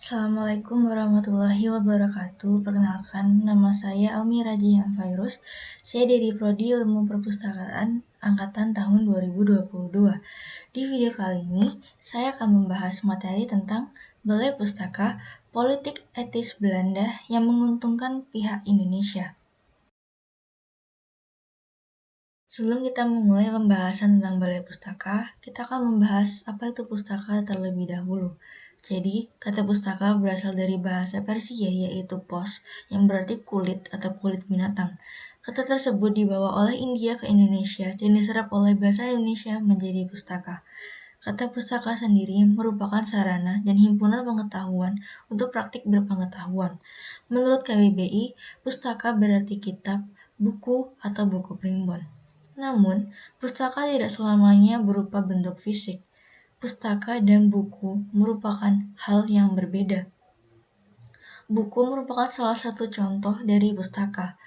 Assalamualaikum warahmatullahi wabarakatuh. Perkenalkan, nama saya Almi Rajian Virus. Saya dari Prodi Ilmu Perpustakaan angkatan tahun 2022. Di video kali ini, saya akan membahas materi tentang Balai Pustaka, politik etis Belanda yang menguntungkan pihak Indonesia. Sebelum kita memulai pembahasan tentang Balai Pustaka, kita akan membahas apa itu pustaka terlebih dahulu. Jadi, kata pustaka berasal dari bahasa Persia yaitu pos, yang berarti kulit atau kulit binatang. Kata tersebut dibawa oleh India ke Indonesia dan diserap oleh bahasa Indonesia menjadi pustaka. Kata pustaka sendiri merupakan sarana dan himpunan pengetahuan untuk praktik berpengetahuan. Menurut KBBI, pustaka berarti kitab, buku, atau buku primbon. Namun, pustaka tidak selamanya berupa bentuk fisik. Pustaka dan buku merupakan hal yang berbeda. Buku merupakan salah satu contoh dari pustaka.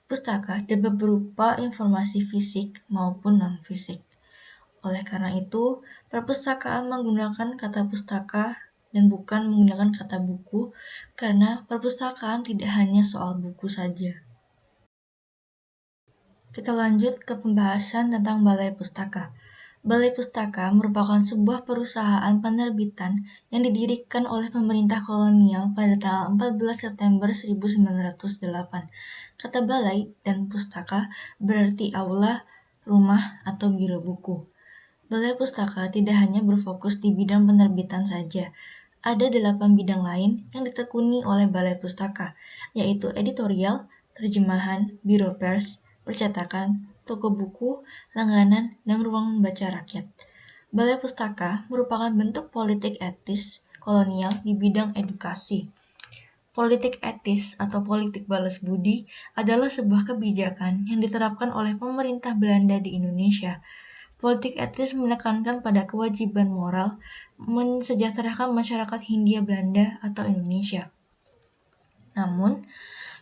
Pustaka dapat berupa informasi fisik maupun non-fisik. Oleh karena itu, perpustakaan menggunakan kata pustaka dan bukan menggunakan kata buku, karena perpustakaan tidak hanya soal buku saja. Kita lanjut ke pembahasan tentang Balai Pustaka. Balai Pustaka merupakan sebuah perusahaan penerbitan yang didirikan oleh pemerintah kolonial pada tanggal 14 September 1908. Kata balai dan pustaka berarti aula, rumah, atau biro buku. Balai Pustaka tidak hanya berfokus di bidang penerbitan saja. Ada 8 bidang lain yang ditekuni oleh Balai Pustaka, yaitu editorial, terjemahan, biro pers, percetakan, toko buku, langganan, dan ruang baca rakyat. Balai Pustaka merupakan bentuk politik etis kolonial di bidang edukasi. Politik etis atau politik balas budi adalah sebuah kebijakan yang diterapkan oleh pemerintah Belanda di Indonesia. Politik etis menekankan pada kewajiban moral mensejahterakan masyarakat Hindia Belanda atau Indonesia. Namun,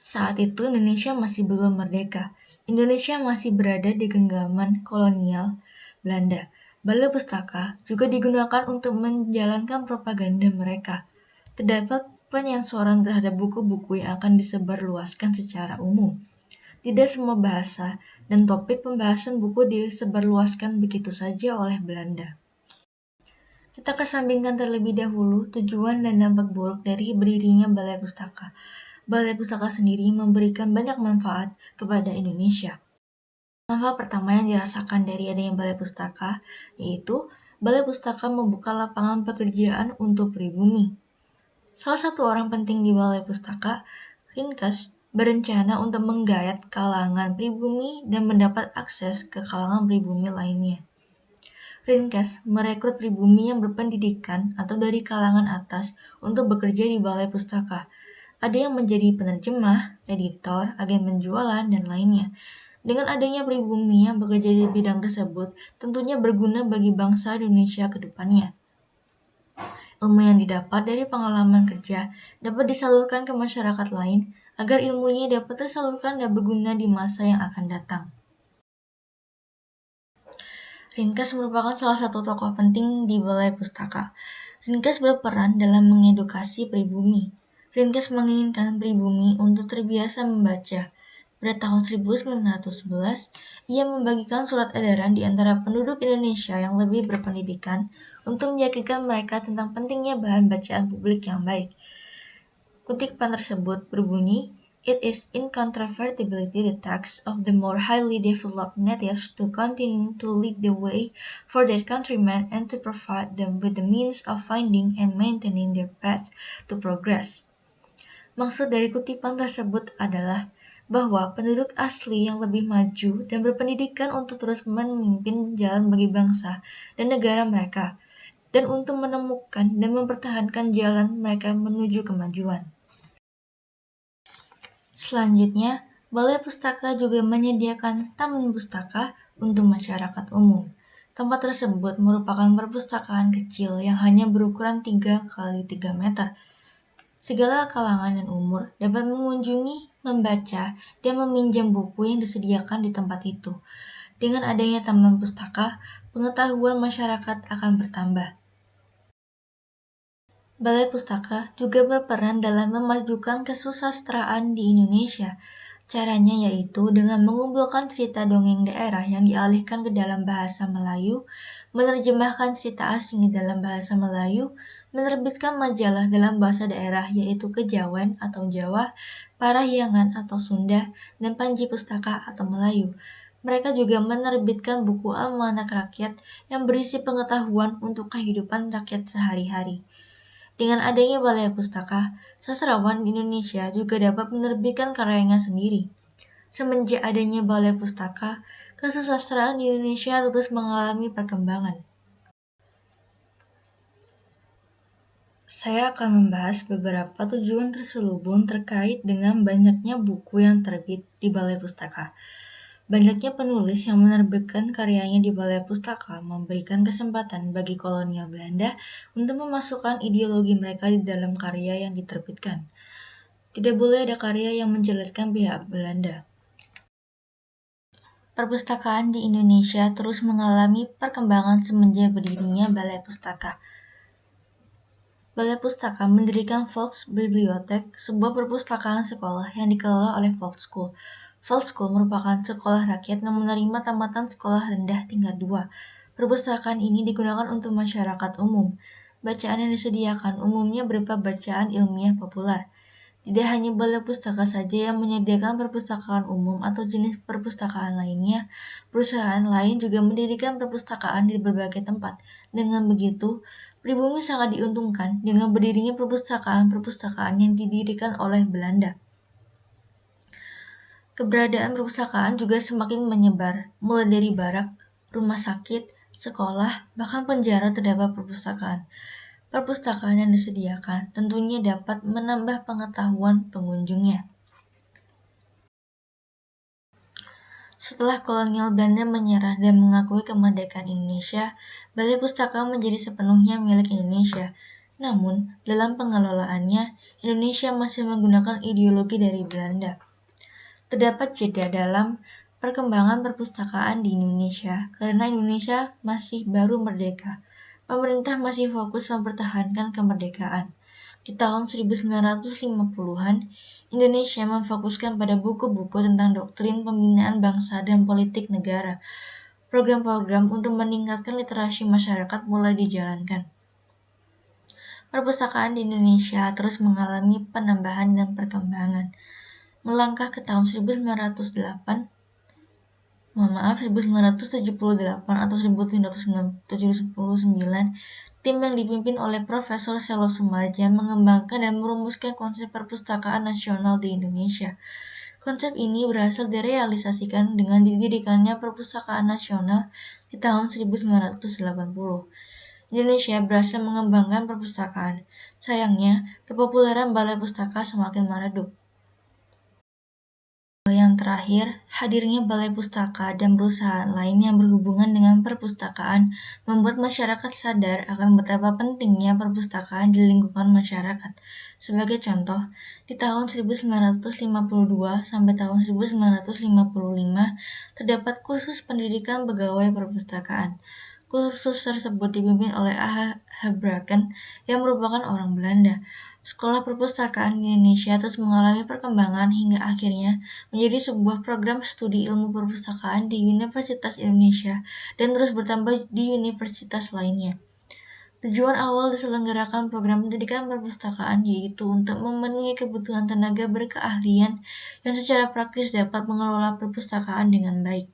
saat itu Indonesia masih belum merdeka. Indonesia masih berada di genggaman kolonial Belanda. Balai Pustaka juga digunakan untuk menjalankan propaganda mereka. Terdapat penyensoran terhadap buku-buku yang akan disebarluaskan secara umum. Tidak semua bahasa dan topik pembahasan buku disebarluaskan begitu saja oleh Belanda. Kita kesampingkan terlebih dahulu tujuan dan dampak buruk dari berdirinya Balai Pustaka. Balai Pustaka sendiri memberikan banyak manfaat kepada Indonesia. Manfaat pertama yang dirasakan dari adanya Balai Pustaka yaitu Balai Pustaka membuka lapangan pekerjaan untuk pribumi. Salah satu orang penting di Balai Pustaka, Rinkes, berencana untuk menggayat kalangan pribumi dan mendapat akses ke kalangan pribumi lainnya. Rinkes merekrut pribumi yang berpendidikan atau dari kalangan atas untuk bekerja di Balai Pustaka. Ada yang menjadi penerjemah, editor, agen penjualan, dan lainnya. Dengan adanya pribumi yang bekerja di bidang tersebut, tentunya berguna bagi bangsa Indonesia ke depannya. Ilmu yang didapat dari pengalaman kerja dapat disalurkan ke masyarakat lain agar ilmunya dapat tersalurkan dan berguna di masa yang akan datang. Rinkes merupakan salah satu tokoh penting di Balai Pustaka. Rinkes berperan dalam mengedukasi pribumi. Rinkes menginginkan pribumi untuk terbiasa membaca. Pada tahun 1911, ia membagikan surat edaran di antara penduduk Indonesia yang lebih berpendidikan untuk meyakinkan mereka tentang pentingnya bahan bacaan publik yang baik. Kutipan tersebut berbunyi, "It is incontrovertibly the task of the more highly developed natives to continue to lead the way for their countrymen and to provide them with the means of finding and maintaining their path to progress." Maksud dari kutipan tersebut adalah bahwa penduduk asli yang lebih maju dan berpendidikan untuk terus memimpin jalan bagi bangsa dan negara mereka, dan untuk menemukan dan mempertahankan jalan mereka menuju kemajuan. Selanjutnya, Balai Pustaka juga menyediakan taman pustaka untuk masyarakat umum. Tempat tersebut merupakan perpustakaan kecil yang hanya berukuran 3 kali 3 meter. Segala kalangan dan umur dapat mengunjungi, membaca, dan meminjam buku yang disediakan di tempat itu. Dengan adanya taman pustaka, pengetahuan masyarakat akan bertambah. Balai Pustaka juga berperan dalam memajukan kesusastraan di Indonesia. Caranya yaitu dengan mengumpulkan cerita dongeng daerah yang dialihkan ke dalam bahasa Melayu, menerjemahkan cerita asing di dalam bahasa Melayu, menerbitkan majalah dalam bahasa daerah yaitu Kejawen atau Jawa, Parahyangan atau Sunda, dan Panji Pustaka atau Melayu. Mereka juga menerbitkan buku almanak rakyat yang berisi pengetahuan untuk kehidupan rakyat sehari-hari. Dengan adanya Balai Pustaka, sastrawan di Indonesia juga dapat menerbitkan karyanya sendiri. Semenjak adanya Balai Pustaka, kesusastraan di Indonesia terus mengalami perkembangan. Saya akan membahas beberapa tujuan terselubung terkait dengan banyaknya buku yang terbit di Balai Pustaka. Banyaknya penulis yang menerbitkan karyanya di Balai Pustaka memberikan kesempatan bagi kolonial Belanda untuk memasukkan ideologi mereka di dalam karya yang diterbitkan. Tidak boleh ada karya yang menjelaskan pihak Belanda. Perpustakaan di Indonesia terus mengalami perkembangan semenjak berdirinya Balai Pustaka. Balai Pustaka mendirikan Volksbibliothek, sebuah perpustakaan sekolah yang dikelola oleh Volkschool. Volkschool merupakan sekolah rakyat yang menerima tamatan sekolah rendah tingkat 2. Perpustakaan ini digunakan untuk masyarakat umum. Bacaan yang disediakan umumnya berupa bacaan ilmiah populer. Tidak hanya Balai Pustaka saja yang menyediakan perpustakaan umum atau jenis perpustakaan lainnya, perusahaan lain juga mendirikan perpustakaan di berbagai tempat. Dengan begitu, pribumi sangat diuntungkan dengan berdirinya perpustakaan-perpustakaan yang didirikan oleh Belanda. Keberadaan perpustakaan juga semakin menyebar, mulai dari barak, rumah sakit, sekolah, bahkan penjara terdapat perpustakaan. Perpustakaan yang disediakan tentunya dapat menambah pengetahuan pengunjungnya. Setelah kolonial Belanda menyerah dan mengakui kemerdekaan Indonesia, Balai Pustaka menjadi sepenuhnya milik Indonesia. Namun, dalam pengelolaannya, Indonesia masih menggunakan ideologi dari Belanda. Terdapat jeda dalam perkembangan perpustakaan di Indonesia karena Indonesia masih baru merdeka. Pemerintah masih fokus mempertahankan kemerdekaan. Di tahun 1950-an, Indonesia memfokuskan pada buku-buku tentang doktrin pembinaan bangsa dan politik negara. Program-program untuk meningkatkan literasi masyarakat mulai dijalankan. Perpustakaan di Indonesia terus mengalami penambahan dan perkembangan. Melangkah ke tahun 1978 atau 1979, tim yang dipimpin oleh Profesor Selo Sumarja mengembangkan dan merumuskan konsep perpustakaan nasional di Indonesia. Konsep ini berhasil direalisasikan dengan didirikannya Perpustakaan Nasional di tahun 1980. Indonesia berhasil mengembangkan perpustakaan. Sayangnya, kepopuleran Balai Pustaka semakin meredup. Yang terakhir, hadirnya Balai Pustaka dan perusahaan lain yang berhubungan dengan perpustakaan membuat masyarakat sadar akan betapa pentingnya perpustakaan di lingkungan masyarakat. Sebagai contoh, di tahun 1952 sampai tahun 1955 terdapat kursus pendidikan pegawai perpustakaan. Kursus tersebut dipimpin oleh A.H. Hebraken yang merupakan orang Belanda. Sekolah perpustakaan di Indonesia terus mengalami perkembangan hingga akhirnya menjadi sebuah program studi ilmu perpustakaan di Universitas Indonesia dan terus bertambah di universitas lainnya. Tujuan awal diselenggarakan program pendidikan perpustakaan yaitu untuk memenuhi kebutuhan tenaga berkeahlian yang secara praktis dapat mengelola perpustakaan dengan baik.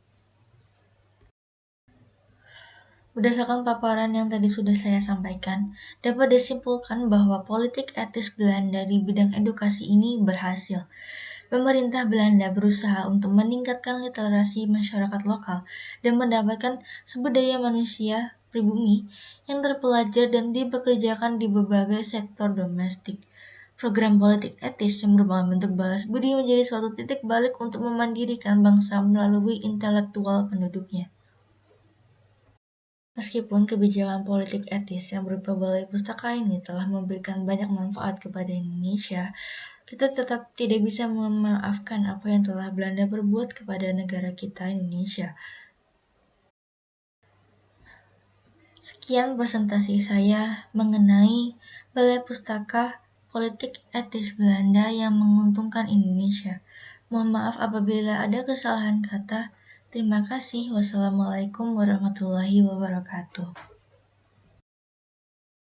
Berdasarkan paparan yang tadi sudah saya sampaikan, dapat disimpulkan bahwa politik etis Belanda di bidang edukasi ini berhasil. Pemerintah Belanda berusaha untuk meningkatkan literasi masyarakat lokal dan mendapatkan sumber daya manusia pribumi yang terpelajar dan dipekerjakan di berbagai sektor domestik. Program politik etis yang merupakan bentuk balas budi menjadi suatu titik balik untuk memandirikan bangsa melalui intelektual penduduknya. Meskipun kebijakan politik etis yang berupa Balai Pustaka ini telah memberikan banyak manfaat kepada Indonesia, kita tetap tidak bisa memaafkan apa yang telah Belanda perbuat kepada negara kita Indonesia. Sekian presentasi saya mengenai Balai Pustaka, politik etis Belanda yang menguntungkan Indonesia. Mohon maaf apabila ada kesalahan kata. Terima kasih. Wassalamualaikum warahmatullahi wabarakatuh.